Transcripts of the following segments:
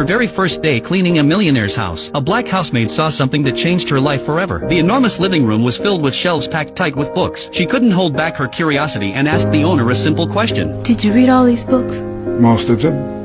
Her very first day cleaning a millionaire's house, a black housemaid saw something that changed her life forever. The enormous living room was filled with shelves packed tight with books. She couldn't hold back her curiosity and asked the owner a simple question. Did you read all these books? Most of them.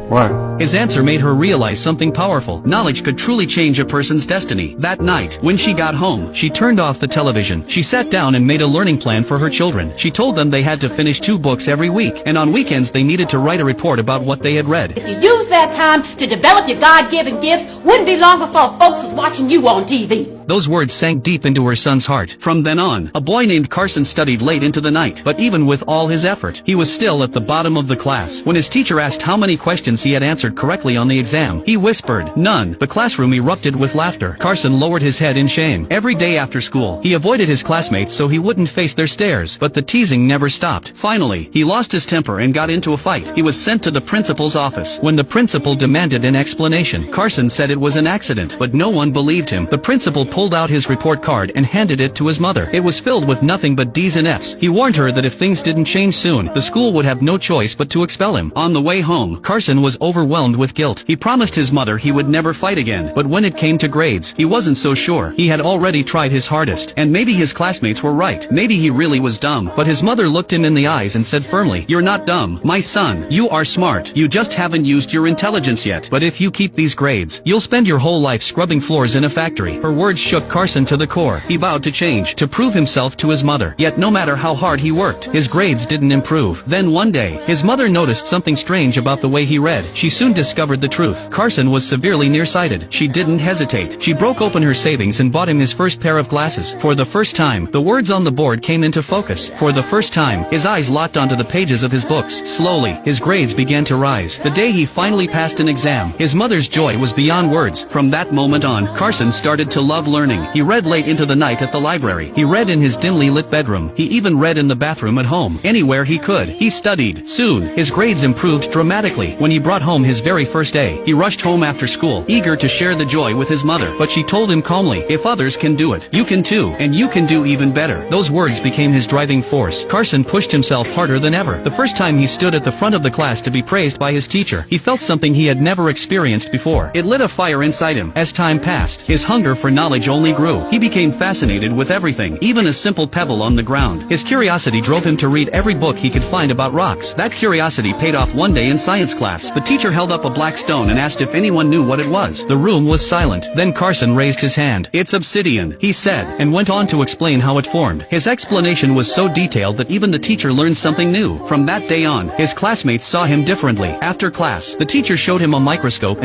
Why? His answer made her realize something powerful. Knowledge could truly change a person's destiny. That night, when she got home, she turned off the television. She sat down and made a learning plan for her children. She told them they had to finish 2 books every week, and on weekends they needed to write a report about what they had read. If you use that time to develop your God-given gifts, wouldn't be long before folks was watching you on TV. Those words sank deep into her son's heart. From then on, a boy named Carson studied late into the night, but even with all his effort, he was still at the bottom of the class. When his teacher asked how many questions he had answered correctly on the exam, he whispered, "None." The classroom erupted with laughter. Carson lowered his head in shame. Every day after school, he avoided his classmates so he wouldn't face their stares, but the teasing never stopped. Finally, he lost his temper and got into a fight. He was sent to the principal's office. When the principal demanded an explanation, Carson said it was an accident, but no one believed him. The principal pulled out his report card and handed it to his mother. It was filled with nothing but D's and F's. He warned her that if things didn't change soon, the school would have no choice but to expel him. On the way home, Carson was overwhelmed with guilt. He promised his mother he would never fight again, but when it came to grades, he wasn't so sure. He had already tried his hardest, and maybe his classmates were right. Maybe he really was dumb, but his mother looked him in the eyes and said firmly, "You're not dumb, my son. You are smart. You just haven't used your intelligence yet. But if you keep these grades, you'll spend your whole life scrubbing floors in a factory." Her words shook Carson to the core. He vowed to change, to prove himself to his mother. Yet no matter how hard he worked, his grades didn't improve. Then one day, his mother noticed something strange about the way he read. She soon discovered the truth. Carson was severely nearsighted. She didn't hesitate. She broke open her savings and bought him his first pair of glasses. For the first time, the words on the board came into focus. For the first time, his eyes locked onto the pages of his books. Slowly, his grades began to rise. The day he finally passed an exam, his mother's joy was beyond words. From that moment on, Carson started to love learning. He read late into the night at the library. He read in his dimly lit bedroom. He even read in the bathroom at home. Anywhere he could, he studied. Soon, his grades improved dramatically. When he brought home his very first A, he rushed home after school, eager to share the joy with his mother. But she told him calmly, "If others can do it, you can too, and you can do even better." Those words became his driving force. Carson pushed himself harder than ever. The first time he stood at the front of the class to be praised by his teacher, he felt something he had never experienced before. It lit a fire inside him. As time passed, his hunger for knowledge only grew. He became fascinated with everything, even a simple pebble on the ground. His curiosity drove him to read every book he could find about rocks. That curiosity paid off one day in science class. The teacher held up a black stone and asked if anyone knew what it was. The room was silent. Then Carson raised his hand. "It's obsidian," he said, and went on to explain how it formed. His explanation was so detailed that even the teacher learned something new. From that day on, his classmates saw him differently. After class, the teacher showed him a microscope